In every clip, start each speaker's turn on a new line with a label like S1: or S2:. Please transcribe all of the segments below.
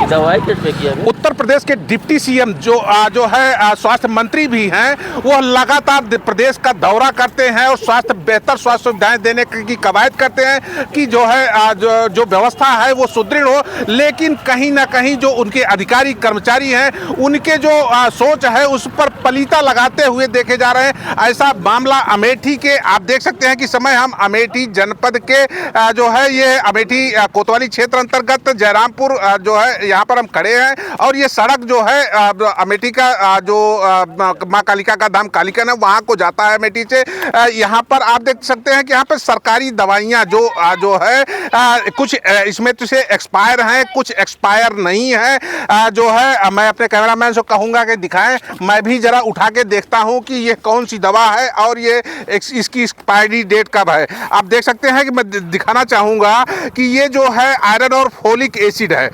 S1: दवाई किस पे किया?
S2: उत्तर प्रदेश के डिप्टी सीएम जो है स्वास्थ्य मंत्री भी हैं, वो लगातार प्रदेश का दौरा करते हैं और बेहतर स्वास्थ्य सुविधाएं देने की कवायद करते हैं कि जो है जो व्यवस्था है वो सुदृढ़ हो। लेकिन कहीं ना कहीं जो उनके अधिकारी कर्मचारी हैं, उनके जो सोच है उस पर पलीता लगाते हुए देखे जा रहे हैं। ऐसा मामला अमेठी के आप देख सकते हैं कि समय हम अमेठी जनपद के जो है ये अमेठी कोतवाली क्षेत्र अंतर्गत जयरामपुर जो है यहाँ पर हम खड़े हैं और ये सड़क जो है अमेठी का जो माँ कालिका का धाम कालिका है वहाँ को जाता है अमेठी से। यहाँ पर आप देख सकते हैं कि यहाँ पर सरकारी दवाइयाँ जो है कुछ इसमें से एक्सपायर हैं, कुछ एक्सपायर नहीं है। जो है मैं अपने कैमरामैन से कहूँगा कि दिखाएं, मैं भी जरा उठा के देखता हूँ कि ये कौन सी दवा है और ये इसकी एक्सपायरी डेट कब है। आप देख सकते हैं कि मैं दिखाना चाहूँगा कि ये जो है आयरन और फोलिक एसिड है।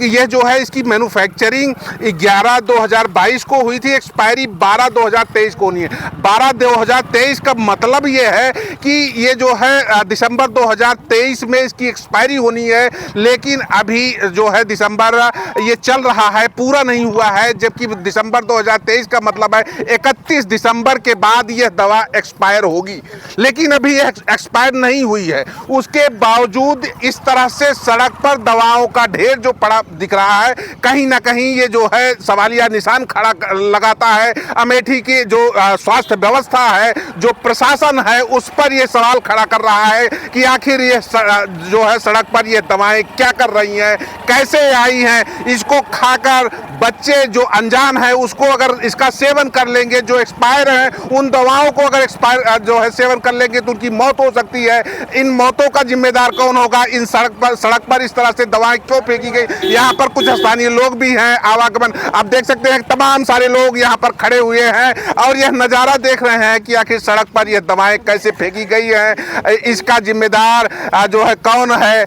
S2: ये जो है इसकी मैन्युफैक्चरिंग 11/2022 को हुई थी, एक्सपायरी 12/2023 को नहीं है। 12/2023 का मतलब ये है कि ये जो है दिसंबर 2023 में इसकी एक्सपायरी होनी है, लेकिन अभी जो है दिसंबर ये चल रहा है, पूरा नहीं हुआ है, जबकि दिसंबर 2023 का मतलब है 31 दिसंबर के बाद यह दवा एक्सपायर होगी, लेकिन अभी एक्सपायर नहीं हुई है। उसके बावजूद इस तरह से सड़क पर दवाओं का ढेर जो पड़ा दिख रहा है, कहीं ना कहीं ये जो है सवालिया निशान खड़ा लगाता है। अमेठी की जो स्वास्थ्य व्यवस्था है, जो प्रशासन है, उस पर ये सवाल खड़ा कर रहा है कि आखिर ये जो है सड़क पर ये दवाएं क्या कर रही हैं, कैसे आई हैं। इसको खाकर बच्चे जो अनजान है उसको अगर इसका सेवन कर लेंगे, जो एक्सपायर हैं उन दवाओं को अगर एक्सपायर जो है सेवन कर लेंगे तो उनकी मौत हो सकती है। इन मौतों का जिम्मेदार कौन होगा? इन सड़क पर इस तरह से दवाएं क्यों फेंकी गई? यहाँ पर कुछ स्थानीय लोग भी हैं, आवागमन आप देख सकते हैं, तमाम सारे लोग यहाँ पर खड़े हुए हैं और यह नज़ारा देख रहे हैं कि आखिर सड़क पर यह दवाएं कैसे फेंकी गई हैं। इसका जिम्मेदार जो है कौन है,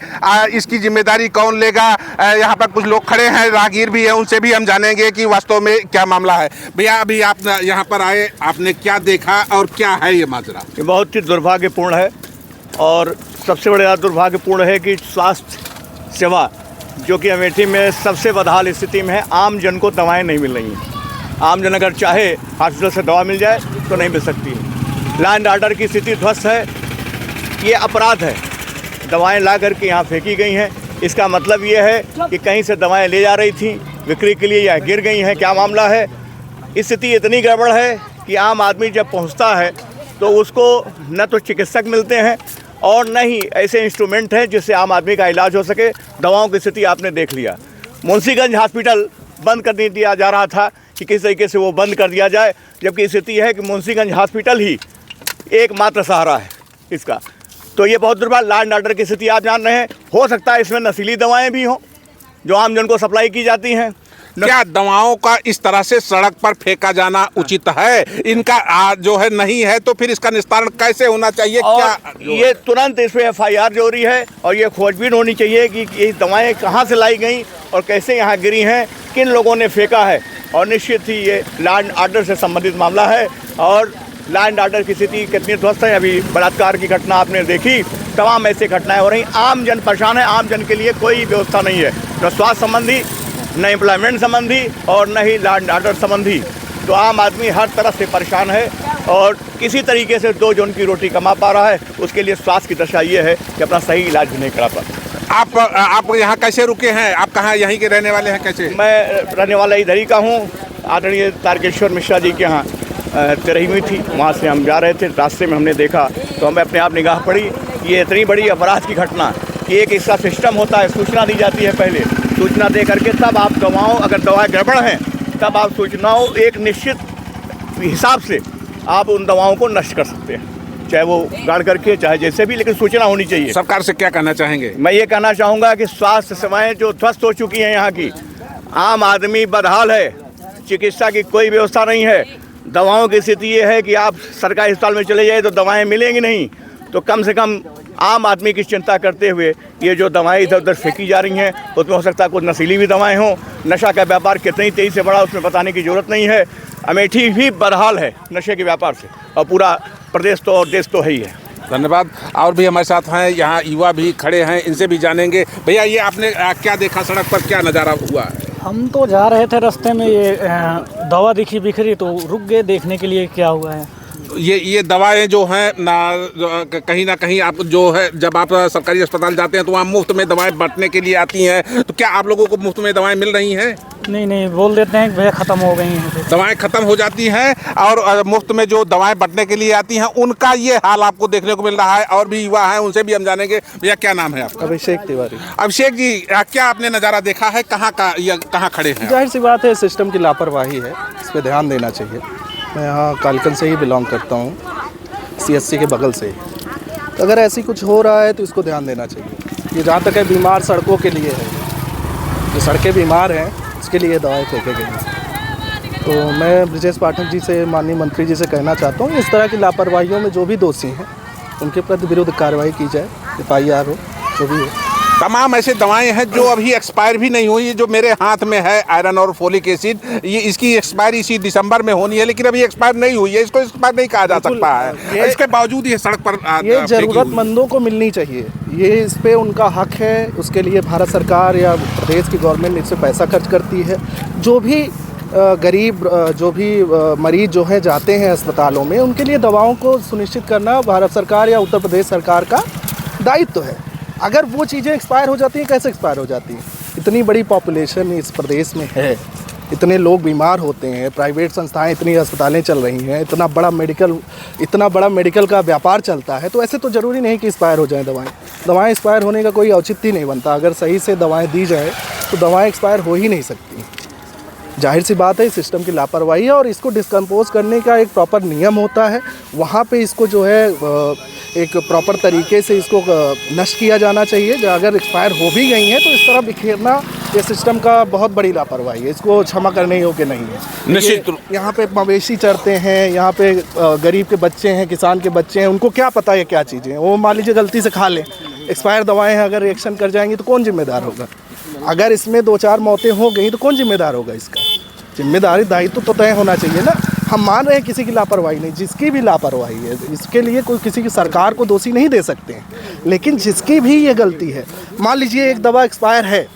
S2: इसकी जिम्मेदारी कौन लेगा? यहाँ पर कुछ लोग खड़े हैं, राहगीर भी हैं, उनसे भी हम जानेंगे कि वास्तव में क्या मामला है। भैया अभी आप यहाँ पर आए, आपने क्या देखा और क्या है ये माजरा?
S3: ये बहुत ही दुर्भाग्यपूर्ण है और सबसे बड़ा दुर्भाग्यपूर्ण है कि स्वास्थ्य सेवा जो कि अमेठी में सबसे बदहाल स्थिति में है, आम जन को दवाएं नहीं मिल रही हैं। आम जन अगर चाहे हॉस्पिटल से दवा मिल जाए तो नहीं मिल सकती। लॉ एंड ऑर्डर की स्थिति ध्वस्त है, ये अपराध है। दवाएं ला करके यहाँ फेंकी गई हैं, इसका मतलब ये है कि कहीं से दवाएं ले जा रही थी बिक्री के लिए या गिर गई हैं, क्या मामला है। स्थिति इतनी गड़बड़ है कि आम आदमी जब पहुँचता है तो उसको न तो चिकित्सक मिलते हैं और न ही ऐसे इंस्ट्रूमेंट हैं जिससे आम आदमी का इलाज हो सके। दवाओं की स्थिति आपने देख लिया। मुंशीगंज हॉस्पिटल बंद कर दिया जा रहा था कि किस तरीके से वो बंद कर दिया जाए, जबकि स्थिति है कि मुंशीगंज हॉस्पिटल ही एकमात्र सहारा है इसका। तो ये बहुत दुर्भाग्य। लॉ एंड ऑर्डर की स्थिति आप जान रहे हैं। हो सकता है इसमें नशीली दवाएं भी हों जो आम जन को सप्लाई की जाती हैं।
S2: क्या दवाओं का इस तरह से सड़क पर फेंका जाना उचित है? इनका जो है नहीं है तो फिर इसका निस्तारण कैसे होना चाहिए? क्या
S3: ये तुरंत इस पर FIR जरूरी है और ये खोजबीन होनी चाहिए कि ये दवाएं कहाँ से लाई गई और कैसे यहाँ गिरी हैं, किन लोगों ने फेंका है। और निश्चित ही ये लॉ एंड ऑर्डर से संबंधित मामला है और लॉ एंड ऑर्डर की स्थिति कितनी ध्वस्त है। अभी बलात्कार की घटना आपने देखी, तमाम ऐसी घटनाएं हो रही। आम जन परेशान है, आम जन के लिए कोई व्यवस्था नहीं है, न स्वास्थ्य संबंधी, न एम्प्लॉयमेंट संबंधी और न ही लॉ एंड ऑर्डर संबंधी। तो आम आदमी हर तरफ से परेशान है और किसी तरीके से दो जन की रोटी कमा पा रहा है, उसके लिए स्वास्थ्य की दशा ये है कि अपना सही इलाज भी नहीं करा पाता।
S2: आप यहाँ कैसे रुके हैं? आप कहाँ यहीं के रहने वाले हैं? कैसे?
S3: मैं रहने वाला इधर ही का हूँ। आदरणीय तारकेश्वर मिश्रा जी के यहाँ तेरही हुई थी, वहाँ से हम जा रहे थे, रास्ते में हमने देखा तो हमें अपने आप निगाह पड़ी ये इतनी बड़ी अपराध की घटना कि एक इसका सिस्टम होता है, सूचना दी जाती है। पहले सूचना दे करके तब आप दवाओं, अगर दवाएं गड़बड़ हैं तब आप सूचनाओं एक निश्चित हिसाब से आप उन दवाओं को नष्ट कर सकते हैं, चाहे वो गाड़ करके चाहे जैसे भी, लेकिन सूचना होनी चाहिए।
S2: सरकार से क्या कहना चाहेंगे?
S3: मैं ये कहना चाहूँगा कि स्वास्थ्य सेवाएं जो ध्वस्त हो चुकी हैं यहाँ की, आम आदमी बदहाल है, चिकित्सा की कोई व्यवस्था नहीं है। दवाओं की स्थिति ये है कि आप सरकारी अस्पताल में चले जाए तो दवाएं मिलेंगी नहीं, तो कम से कम आम आदमी की चिंता करते हुए ये जो दवाएं इधर उधर फेंकी जा रही हैं उसमें हो सकता है कुछ नशीली भी दवाएं हों। नशा का व्यापार कितनी तेज़ी से बढ़ा उसमें बताने की ज़रूरत नहीं है। अमेठी भी बदहाल है नशे के व्यापार से और पूरा प्रदेश तो और देश तो है ही है।
S2: धन्यवाद। और भी हमारे साथ हैं, यहाँ युवा भी खड़े हैं, इनसे भी जानेंगे। भैया ये आपने क्या देखा, सड़क पर क्या नज़ारा हुआ है?
S1: हम तो जा रहे थे, रास्ते में ये दवा दिखी बिखरी तो रुक गए देखने के लिए क्या हुआ है।
S2: ये दवाएं जो हैं कहीं ना कहीं आप जो है, जब आप सरकारी अस्पताल जाते हैं तो वहाँ मुफ्त में दवाएं बांटने के लिए आती हैं, तो क्या आप लोगों को मुफ्त में दवाएं मिल रही हैं?
S1: नहीं, बोल देते हैं कि भैया ख़त्म हो गई हैं।
S2: दवाएं ख़त्म हो जाती हैं और मुफ्त में जो दवाएं बांटने के लिए आती हैं उनका ये हाल आपको देखने को मिल रहा है। और भी युवा हैं, उनसे भी हम जानेंगे। भैया क्या नाम है आपका?
S4: अभिषेक तिवारी।
S2: अभिषेक जी, क्या आपने नज़ारा देखा है? कहाँ खड़े हैं?
S4: जाहिर सी बात है, सिस्टम की लापरवाही है, इस पर ध्यान देना चाहिए। मैं यहाँ कालकन से ही बिलोंग करता हूँ, CSC के बगल से ही। तो अगर ऐसी कुछ हो रहा है तो इसको ध्यान देना चाहिए। ये जहाँ तक है, बीमार सड़कों के लिए है, जो सड़कें बीमार हैं उसके लिए दवाएं फेंके गई हैं। तो मैं ब्रजेश पाठक जी से, माननीय मंत्री जी से कहना चाहता हूँ, इस तरह की लापरवाहियों में जो भी दोषी हैं उनके प्रति विरुद्ध कार्रवाई की जाए, FIR हो, जो भी हो।
S2: तमाम ऐसे दवाएं हैं जो अभी एक्सपायर भी नहीं हुई। जो मेरे हाथ में है आयरन और फोलिक एसिड, ये इसकी एक्सपायरी इसी दिसंबर में होनी है, लेकिन अभी एक्सपायर नहीं हुई है। इसको एक्सपायर नहीं कहा जा सकता है। इसके बावजूद ये सड़क पर
S4: ये ज़रूरतमंदों को मिलनी चाहिए, ये इस पे उनका हक है। उसके लिए भारत सरकार या प्रदेश की गवर्नमेंट इससे पैसा खर्च करती है। जो भी गरीब, जो भी मरीज जो हैं जाते हैं अस्पतालों में, उनके लिए दवाओं को सुनिश्चित करना भारत सरकार या उत्तर प्रदेश सरकार का दायित्व है। अगर वो चीज़ें एक्सपायर हो जाती हैं, कैसे एक्सपायर हो जाती हैं? इतनी बड़ी पॉपुलेशन इस प्रदेश में है, इतने लोग बीमार होते हैं, प्राइवेट संस्थाएं, इतनी अस्पतालें चल रही हैं, इतना बड़ा मेडिकल का व्यापार चलता है, तो ऐसे तो ज़रूरी नहीं कि एक्सपायर हो जाएं दवाएं एक्सपायर होने का कोई औचित्य नहीं बनता। अगर सही से दवाएं दी जाए तो दवाएं एक्सपायर हो ही नहीं सकती। जाहिर सी बात है, सिस्टम की लापरवाही है और इसको डिस्कम्पोज करने का एक प्रॉपर नियम होता है। वहाँ पे इसको जो है एक प्रॉपर तरीके से इसको नष्ट किया जाना चाहिए। अगर एक्सपायर हो भी गई हैं तो इस तरह बिखेरना ये सिस्टम का बहुत बड़ी लापरवाही है, इसको क्षमा करने योग्य नहीं है।
S2: निश्चित
S4: यहाँ पे मवेशी चरते हैं, यहाँ पे गरीब के बच्चे हैं, किसान के बच्चे हैं, उनको क्या पता है क्या चीज़ें हैं। वो मान लीजिए गलती से खा लें, एक्सपायर दवाएँ हैं, अगर रिएक्शन कर जाएंगी तो कौन जिम्मेदार होगा? अगर इसमें 2-4 मौतें हो गई तो कौन जिम्मेदार होगा? इसका जिम्मेदारी दायित्व तो तय होना चाहिए ना। हम मान रहे हैं किसी की लापरवाही नहीं, जिसकी भी लापरवाही है, इसके लिए कोई किसी की सरकार को दोषी नहीं दे सकते हैं, लेकिन जिसकी भी ये गलती है, मान लीजिए एक दवा एक्सपायर है,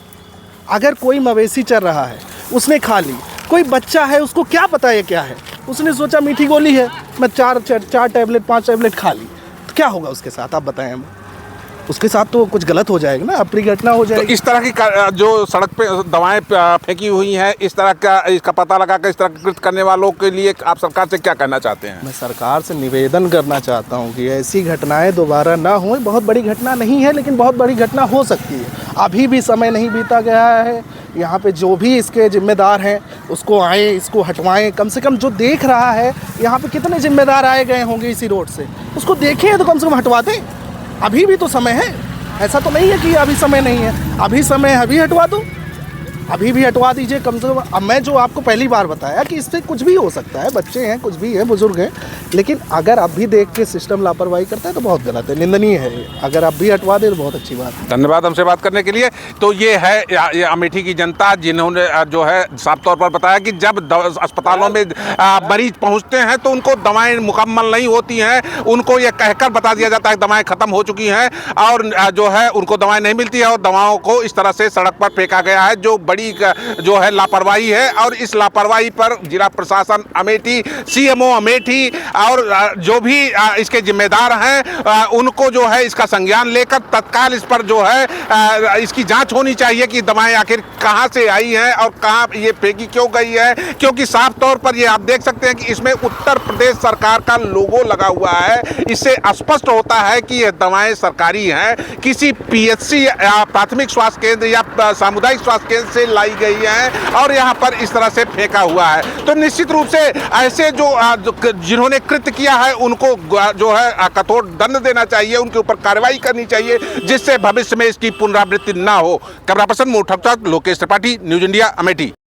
S4: अगर कोई मवेशी चर रहा है, उसने खा ली, कोई बच्चा है, उसको क्या पता ये क्या है, उसने सोचा मीठी गोली है, मैं 4 टैबलेट 5 टैबलेट खा ली, तो क्या होगा उसके साथ? आप बताएं हमें। उसके साथ तो कुछ गलत हो जाएगा ना, अप्रिय घटना हो जाएगी।
S2: तो इस तरह की जो सड़क पे दवाएं फेंकी हुई हैं, इस तरह का इसका पता लगा कर इस तरह कृत्य करने वालों के लिए आप सरकार से क्या कहना चाहते हैं?
S4: मैं सरकार से निवेदन करना चाहता हूं कि ऐसी घटनाएं दोबारा ना हो। बहुत बड़ी घटना नहीं है, लेकिन बहुत बड़ी घटना हो सकती है। अभी भी समय नहीं बीता गया है। यहाँ पे जो भी इसके जिम्मेदार हैं उसको आए, इसको हटवाएं। कम से कम जो देख रहा है, यहाँ पे कितने जिम्मेदार आए गए होंगे इसी रोड से, उसको देखें तो कम से कम हटवा दें। अभी भी तो समय है, ऐसा तो नहीं है कि अभी समय नहीं है। अभी समय है, अभी हटवा दो, अभी भी हटवा दीजिए कम से कम। अब मैं जो आपको पहली बार बताया कि इससे कुछ भी हो सकता है, बच्चे हैं, कुछ भी है, बुजुर्ग हैं, लेकिन अगर अभी देख के सिस्टम लापरवाही करता है तो बहुत गलत है, निंदनीय है। अगर आप भी हटवा दें तो बहुत अच्छी बात है।
S2: धन्यवाद हमसे बात करने के लिए। तो ये है ये अमेठी की जनता, जिन्होंने जो है साफ तौर पर बताया कि जब अस्पतालों में मरीज पहुंचते हैं तो उनको दवाएं मुकम्मल नहीं होती हैं, उनको ये कहकर बता दिया जाता है कि दवाएं खत्म हो चुकी हैं और जो है उनको दवाएं नहीं मिलती है और दवाओं को इस तरह से सड़क पर फेंका गया है, जो बड़ी जो है लापरवाही है। और इस लापरवाही पर जिला प्रशासन अमेठी, CMO अमेठी और जो भी इसके जिम्मेदार हैं उनको जो है इसका संज्ञान लेकर तत्काल इस पर जो है इसकी जांच होनी चाहिए कि दवाएं आखिर कहां से आई हैं और कहां ये फेंकी क्यों गई है। क्योंकि साफ तौर पर ये आप देख सकते हैं कि इसमें उत्तर प्रदेश सरकार का लोगो लगा हुआ है। इससे स्पष्ट होता है कि ये दवाएं सरकारी हैं, किसी PHC या प्राथमिक स्वास्थ्य केंद्र या सामुदायिक स्वास्थ्य केंद्र से लाई गई है और यहाँ पर इस तरह से फेंका हुआ है। तो निश्चित रूप से ऐसे जो जिन्होंने कृत्य किया है उनको जो है कठोर दंड देना चाहिए, उनके ऊपर कार्रवाई करनी चाहिए, जिससे भविष्य में इसकी पुनरावृत्ति ना हो। Camera person Mohan Thakkar, Lokesh Tripathi, news India, Amethi.